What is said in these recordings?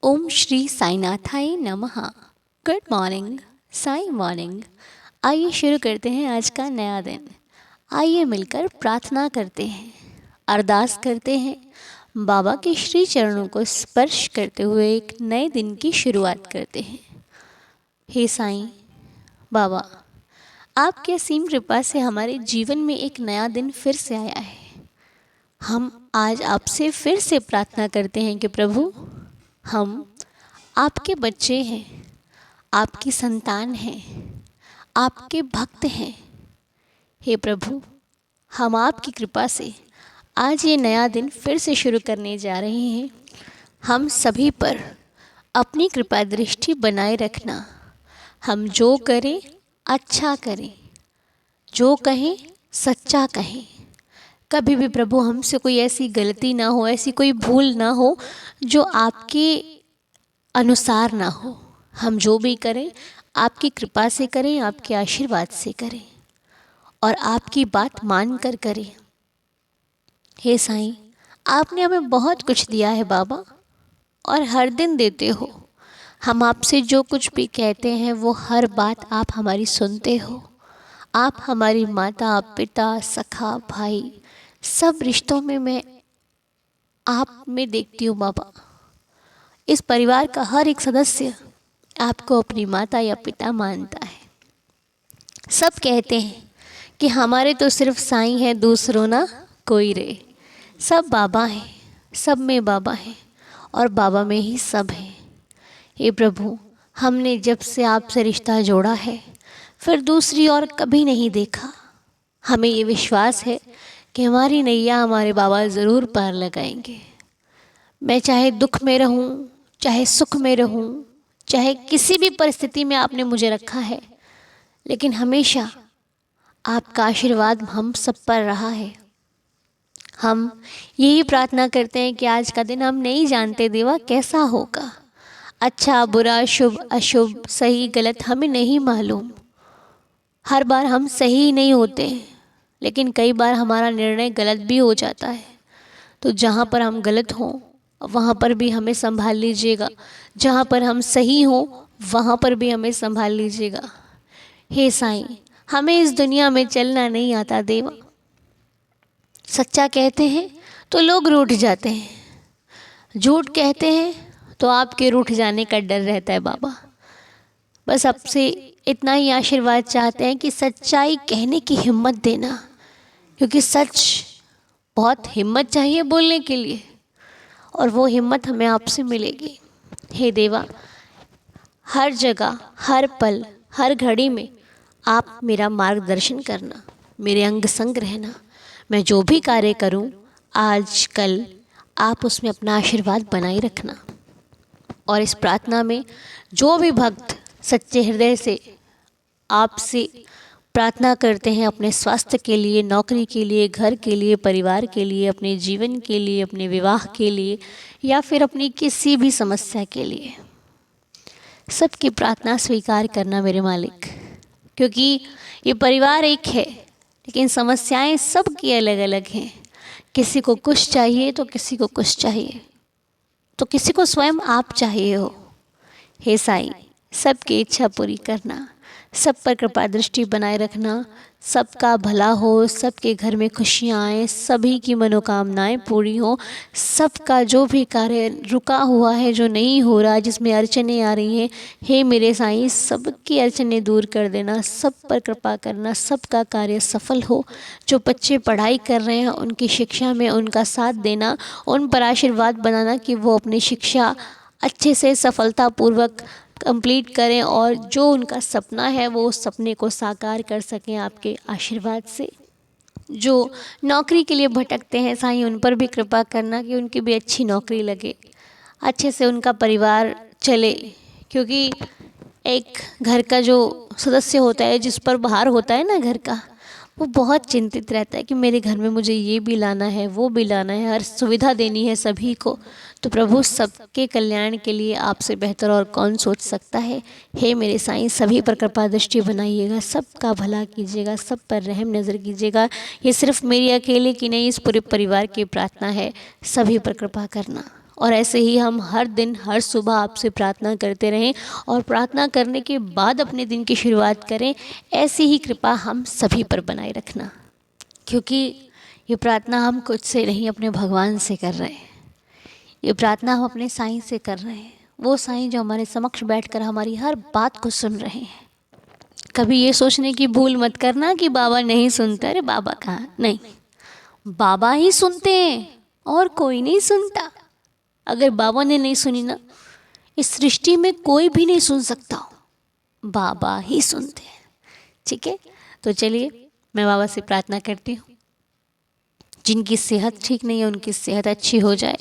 ओम श्री साईनाथाय नमः। Good morning, Sai morning. आइए शुरू करते हैं आज का नया दिन। आइए मिलकर प्रार्थना करते हैं, अरदास करते हैं, बाबा के श्री चरणों को स्पर्श करते हुए एक नए दिन की शुरुआत करते हैं। हे साईं बाबा, आपकी असीम कृपा से हमारे जीवन में एक नया दिन फिर से आया है। हम आज आपसे फिर से प्रार्थना करते हैं कि प्रभु, हम आपके बच्चे हैं, आपकी संतान हैं, आपके भक्त हैं। हे प्रभु, हम आपकी कृपा से आज ये नया दिन फिर से शुरू करने जा रहे हैं। हम सभी पर अपनी कृपा दृष्टि बनाए रखना। हम जो करें अच्छा करें, जो कहें सच्चा कहें। कभी भी प्रभु हमसे कोई ऐसी गलती ना हो, ऐसी कोई भूल ना हो जो आपके अनुसार ना हो। हम जो भी करें आपकी कृपा से करें, आपके आशीर्वाद से करें और आपकी बात मान कर करें। हे साईं, आपने हमें बहुत कुछ दिया है बाबा, और हर दिन देते हो। हम आपसे जो कुछ भी कहते हैं वो हर बात आप हमारी सुनते हो। आप हमारी माता पिता सखा भाई सब रिश्तों में मैं आप में देखती हूँ बाबा। इस परिवार का हर एक सदस्य आपको अपनी माता या पिता मानता है। सब कहते हैं कि हमारे तो सिर्फ साईं है, दूसरों ना कोई रे। सब बाबा हैं, सब में बाबा हैं और बाबा में ही सब हैं। हे प्रभु, हमने जब से आपसे रिश्ता जोड़ा है फिर दूसरी और कभी नहीं देखा। हमें ये विश्वास है कि हमारी नैया हमारे बाबा ज़रूर पार लगाएंगे। मैं चाहे दुख में रहूं, चाहे सुख में रहूं, चाहे किसी भी परिस्थिति में आपने मुझे रखा है, लेकिन हमेशा आपका आशीर्वाद हम सब पर रहा है। हम यही प्रार्थना करते हैं कि आज का दिन हम नहीं जानते देवा कैसा होगा। अच्छा बुरा, शुभ अशुभ, सही गलत हमें नहीं मालूम। हर बार हम सही नहीं होते, लेकिन कई बार हमारा निर्णय गलत भी हो जाता है। तो जहाँ पर हम गलत हों वहाँ पर भी हमें संभाल लीजिएगा, जहाँ पर हम सही हों वहाँ पर भी हमें संभाल लीजिएगा। हे साईं, हमें इस दुनिया में चलना नहीं आता देवा। सच्चा कहते हैं तो लोग रूठ जाते हैं, झूठ कहते हैं तो आपके रूठ जाने का डर रहता है बाबा। बस आपसे इतना ही आशीर्वाद चाहते हैं कि सच्चाई कहने की हिम्मत देना, क्योंकि सच बहुत हिम्मत चाहिए बोलने के लिए, और वो हिम्मत हमें आपसे मिलेगी। हे देवा, हर जगह, हर पल, हर घड़ी में आप मेरा मार्गदर्शन करना, मेरे अंग संग रहना। मैं जो भी कार्य करूं आज कल, आप उसमें अपना आशीर्वाद बनाए रखना। और इस प्रार्थना में जो भी भक्त सच्चे हृदय से आपसे प्रार्थना करते हैं अपने स्वास्थ्य के लिए, नौकरी के लिए, घर के लिए, परिवार के लिए, अपने जीवन के लिए, अपने विवाह के लिए, या फिर अपनी किसी भी समस्या के लिए, सबकी प्रार्थना स्वीकार करना मेरे मालिक। क्योंकि ये परिवार एक है, लेकिन समस्याएं सबकी अलग अलग हैं। किसी को कुछ चाहिए तो किसी को कुछ चाहिए, तो किसी को स्वयं आप चाहिए हो। हे साईं, सबकी इच्छा पूरी करना, सब पर कृपा दृष्टि बनाए रखना, सबका भला हो, सबके घर में खुशियाँ आए, सभी की मनोकामनाएं पूरी हो, सबका जो भी कार्य रुका हुआ है, जो नहीं हो रहा, जिसमें अड़चनें आ रही हैं, हे मेरे साईं, सबकी अड़चनें दूर कर देना, सब पर कृपा करना, सबका कार्य सफल हो। जो बच्चे पढ़ाई कर रहे हैं उनकी शिक्षा में उनका साथ देना, उन पर आशीर्वाद बनाना कि वो अपनी शिक्षा अच्छे से सफलतापूर्वक कंप्लीट करें और जो उनका सपना है वो उस सपने को साकार कर सकें आपके आशीर्वाद से। जो नौकरी के लिए भटकते हैं साईं, उन पर भी कृपा करना कि उनकी भी अच्छी नौकरी लगे, अच्छे से उनका परिवार चले। क्योंकि एक घर का जो सदस्य होता है, जिस पर भार होता है ना घर का, वो बहुत चिंतित रहता है कि मेरे घर में मुझे ये भी लाना है, वो भी लाना है, हर सुविधा देनी है सभी को। तो प्रभु, सबके कल्याण के लिए आपसे बेहतर और कौन सोच सकता है। हे मेरे साईं, सभी पर कृपा दृष्टि बनाइएगा, सबका भला कीजिएगा, सब पर रहम नज़र कीजिएगा। ये सिर्फ मेरी अकेले की नहीं, इस पूरे परिवार की प्रार्थना है। सभी पर कृपा करना और ऐसे ही हम हर दिन हर सुबह आपसे प्रार्थना करते रहें और प्रार्थना करने के बाद अपने दिन की शुरुआत करें। ऐसी ही कृपा हम सभी पर बनाए रखना, क्योंकि ये प्रार्थना हम खुद से नहीं अपने भगवान से कर रहे हैं। ये प्रार्थना हम अपने साईं से कर रहे हैं, वो साईं जो हमारे समक्ष बैठकर हमारी हर बात को सुन रहे हैं। कभी ये सोचने की भूल मत करना कि बाबा नहीं सुनते। अरे बाबा कहाँ, नहीं, बाबा ही सुनते हैं और कोई नहीं सुनता। अगर बाबा ने नहीं सुनी ना, इस सृष्टि में कोई भी नहीं सुन सकता, बाबा ही सुनते हैं। ठीक है, तो चलिए मैं बाबा से प्रार्थना करती हूँ, जिनकी सेहत ठीक नहीं है उनकी सेहत अच्छी हो जाए,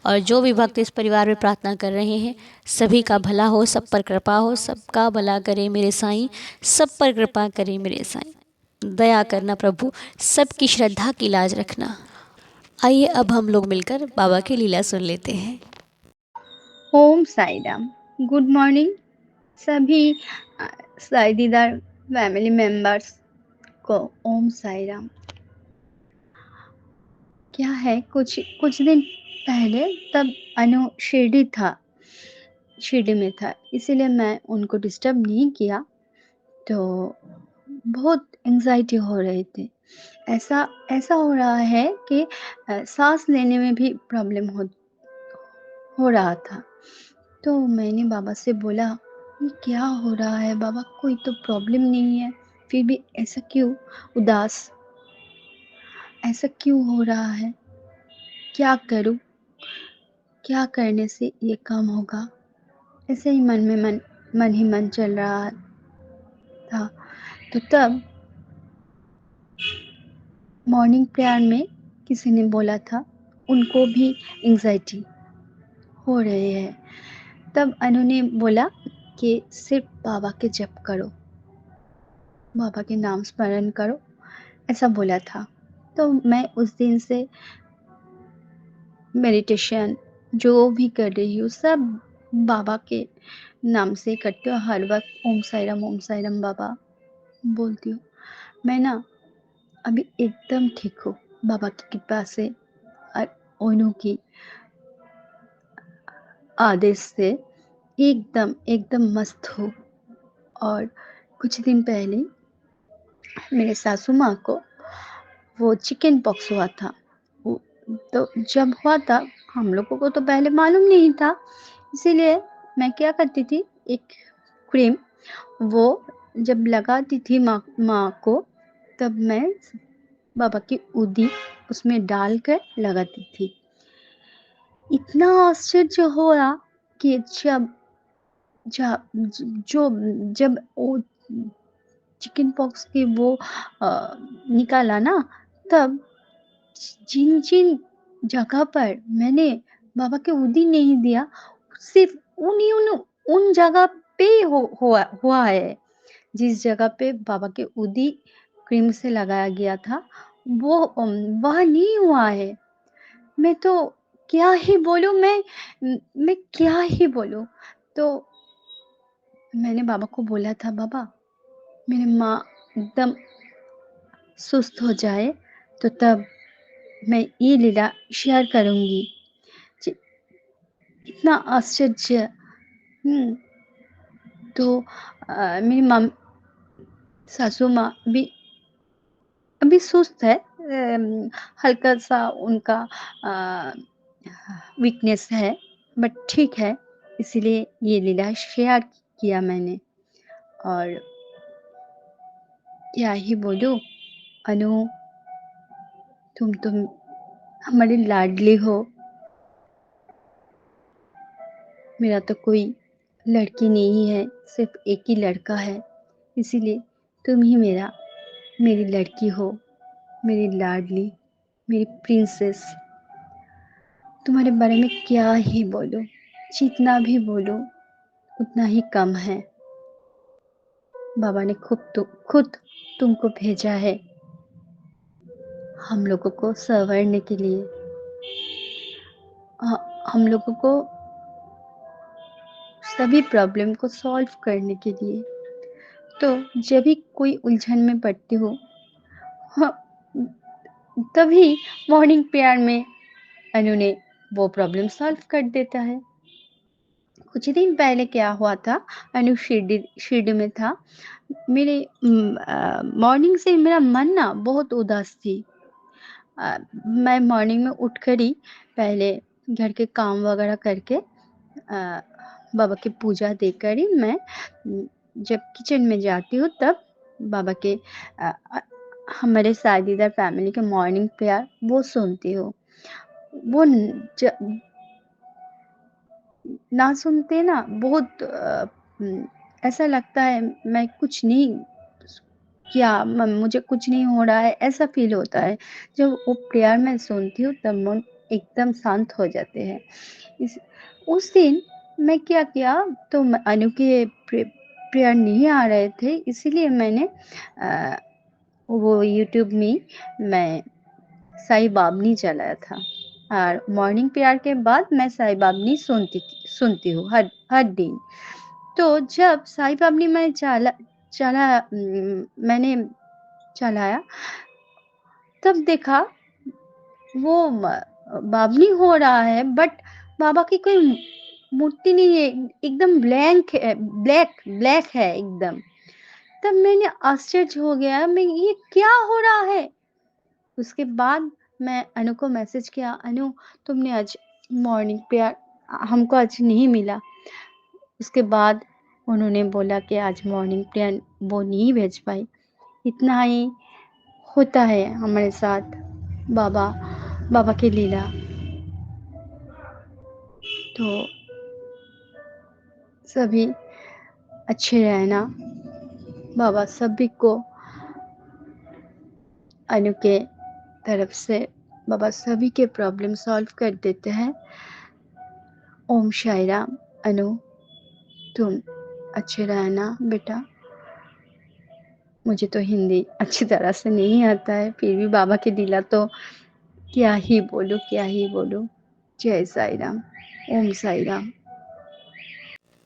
और जो भी भक्त इस परिवार में प्रार्थना कर रहे हैं सभी का भला हो, सब पर कृपा हो, सबका भला करे मेरे साईं, सब पर कृपा करे मेरे साईं, दया करना प्रभु, सबकी श्रद्धा की लाज रखना। आइए अब हम लोग मिलकर बाबा की लीला सुन लेते हैं। ओम साई राम। गुड मॉर्निंग सभी साई दीदार फैमिली मेंबर्स को। ओम साई राम। क्या है, कुछ कुछ दिन पहले तब अनु शिरडी में था, इसीलिए मैं उनको डिस्टर्ब नहीं किया। तो बहुत एंजाइटी हो रही थी। ऐसा ऐसा हो रहा है कि सांस लेने में भी प्रॉब्लम हो रहा था। तो मैंने बाबा से बोला, ये क्या हो रहा है बाबा, कोई तो प्रॉब्लम नहीं है, फिर भी ऐसा क्यों उदास, ऐसा क्यों हो रहा है, क्या करूं, क्या करने से ये काम होगा। ऐसे ही मन ही मन चल रहा था। तो तब मॉर्निंग प्रेयर में किसी ने बोला था उनको भी एंजाइटी हो रही है। तब अनु ने बोला कि सिर्फ बाबा के जप करो, बाबा के नाम स्मरण करो, ऐसा बोला था। तो मैं उस दिन से मेडिटेशन जो भी कर रही हूँ सब बाबा के नाम से करती हूँ। हर वक्त ओम साई राम बाबा बोलती हूँ। मैं ना अभी एकदम ठीक हूँ बाबा की कृपा से और ओनू की आदेश से एकदम एकदम मस्त हूँ। और कुछ दिन पहले मेरे सासू माँ को वो चिकन पॉक्स हुआ था। वो तो जब हुआ था हम लोगों को तो पहले मालूम नहीं था, इसीलिए मैं क्या करती थी, एक क्रीम वो जब लगाती थी माँ को, तब मैं बाबा की उदी उसमें डालकर लगाती थी। इतना आश्चर्य हुआ कि जब वो चिकन पॉक्स की वो निकाला ना, तब जिन जिन जगह पर मैंने बाबा के उदी नहीं दिया, सिर्फ उन्हीं उन उन जगह पे हुआ है। जिस जगह पे बाबा के उदी क्रीम से लगाया गया था वो वह नहीं हुआ है। मैं तो क्या ही बोलूं, मैं क्या ही बोलूं। तो मैंने बाबा को बोला था, बाबा मेरी माँ एकदम सुस्त हो जाए तो तब मैं ये लीला शेयर करूंगी। इतना आश्चर्य। तो मेरी मम सासू माँ भी अभी सुस्त है, हल्का सा उनका वीकनेस है, बट ठीक है, इसीलिए ये लीला शेयर किया मैंने। और क्या ही बोलूं, अनु तुम हमारी लाडली हो। मेरा तो कोई लड़की नहीं है, सिर्फ एक ही लड़का है, इसीलिए तुम ही मेरी लड़की हो, मेरी लाडली, मेरी प्रिंसेस। तुम्हारे बारे में क्या ही बोलूं, जितना भी बोलूं उतना ही कम है। बाबा ने खुद तुमको भेजा है हम लोगों को संवरने के लिए, हम लोगों को सभी प्रॉब्लम को सॉल्व करने के लिए। तो जब भी कोई उलझन में पड़ती हो, हाँ, तभी मॉर्निंग प्रेयर में अनु ने वो प्रॉब्लम सॉल्व कर देता है। कुछ दिन पहले क्या हुआ था, अनु शिरडी में था। मॉर्निंग से मेरा मन ना बहुत उदास थी। मैं मॉर्निंग में उठकर ही पहले घर के काम वगैरह करके बाबा की पूजा देकर ही मैं जब किचन में जाती हूँ तब बाबा के हमारे सादीदार फैमिली के मॉर्निंग प्रेयर वो सुनती हूँ। वो ना सुनते ना बहुत ऐसा लगता है मैं कुछ नहीं किया, मुझे कुछ नहीं हो रहा है, ऐसा फील होता है। जब वो प्रेयर मैं सुनती हूँ तब मन एकदम शांत हो जाते हैं। उस दिन मैं क्या किया, तो अनु के प्रेयर नहीं आ रहे थे, इसीलिए मैंने वो यूट्यूब में मैं साईं बाबनी चलाया था। और मॉर्निंग प्रेयर के बाद मैं साईं बाबनी सुनती हूँ हर दिन। तो जब साईं बाबनी मैं मैंने चलाया तब देखा वो बावनी हो रहा है, बट बाबा की कोई मूर्ति नहीं है, एकदम ब्लैंक है, ब्लैक है एकदम। तब मैंने आश्चर्य हो गया, मैं ये क्या हो रहा है। उसके बाद मैं अनु को मैसेज किया, अनु तुमने आज मॉर्निंग प्रेयर हमको आज नहीं मिला। उसके बाद उन्होंने बोला कि आज मॉर्निंग प्रेयर वो नहीं भेज पाई। इतना ही होता है हमारे साथ बाबा की लीला। तो सभी अच्छे रहना। बाबा सभी को अनु के तरफ से बाबा सभी के प्रॉब्लम सॉल्व कर देते हैं। ओम साई राम। अनु तुम अच्छे रहना बेटा। मुझे तो हिंदी अच्छी तरह से नहीं आता है, फिर भी बाबा की लीला तो क्या ही बोलूं। जय साई राम। ओम साई राम।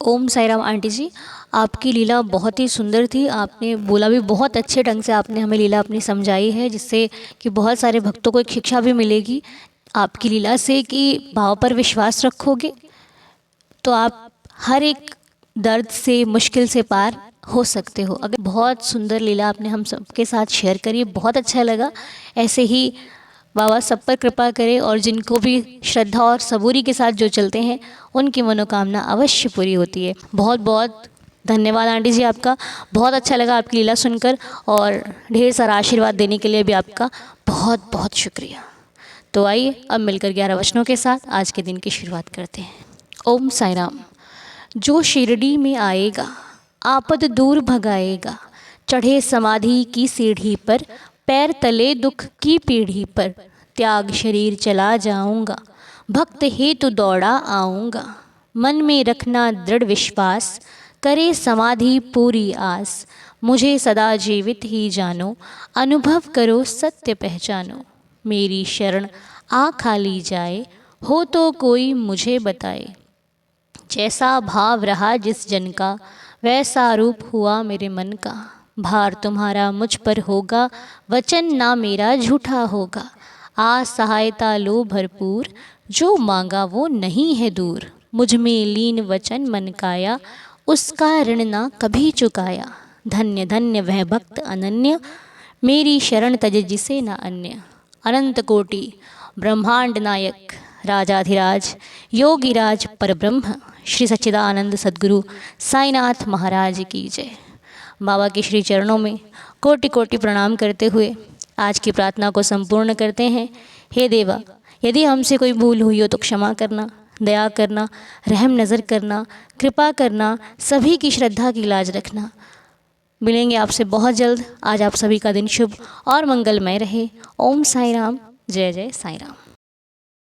ओम साई राम आंटी जी, आपकी लीला बहुत ही सुंदर थी। आपने बोला भी बहुत अच्छे ढंग से, आपने हमें लीला अपनी समझाई है, जिससे कि बहुत सारे भक्तों को एक शिक्षा भी मिलेगी आपकी लीला से कि भाव पर विश्वास रखोगे तो आप हर एक दर्द से, मुश्किल से पार हो सकते हो। अगर बहुत सुंदर लीला आपने हम सबके साथ शेयर करी, बहुत अच्छा लगा। ऐसे ही बाबा सब पर कृपा करे और जिनको भी श्रद्धा और सबूरी के साथ जो चलते हैं उनकी मनोकामना अवश्य पूरी होती है। बहुत बहुत धन्यवाद आंटी जी आपका। बहुत अच्छा लगा आपकी लीला सुनकर और ढेर सारा आशीर्वाद देने के लिए भी आपका बहुत बहुत शुक्रिया। तो आइए अब मिलकर 11 वचनों के साथ आज के दिन की शुरुआत करते हैं। ओम साई राम। जो शिरडी में आएगा आपद दूर भगाएगा, चढ़े समाधि की सीढ़ी पर, पैर तले दुख की पीढ़ी पर, त्याग शरीर चला जाऊंगा, भक्त हेतु दौड़ा आऊंगा, मन में रखना दृढ़ विश्वास, करे समाधि पूरी आस, मुझे सदा जीवित ही जानो, अनुभव करो सत्य पहचानो, मेरी शरण आ खाली जाए, हो तो कोई मुझे बताए, जैसा भाव रहा जिस जन का, वैसा रूप हुआ मेरे मन का, भार तुम्हारा मुझ पर होगा, वचन ना मेरा झूठा होगा, आ सहायता लो भरपूर, जो मांगा वो नहीं है दूर, मुझ में लीन वचन मन काया, उसका ऋण ना कभी चुकाया, धन्य धन्य वह भक्त अनन्य, मेरी शरण तज जिसे न अन्य, अनंत कोटि ब्रह्मांड नायक राजाधिराज योगीराज परब्रह्म श्री सच्चिदानंद सद्गुरु साईनाथ महाराज की जय। बाबा के श्री चरणों में कोटि कोटि प्रणाम करते हुए आज की प्रार्थना को संपूर्ण करते हैं। हे देवा, यदि हमसे कोई भूल हुई हो तो क्षमा करना, दया करना, रहम नज़र करना, कृपा करना, सभी की श्रद्धा की लाज रखना। मिलेंगे आपसे बहुत जल्द। आज आप सभी का दिन शुभ और मंगलमय रहे। ओम साई राम। जय जय साई राम।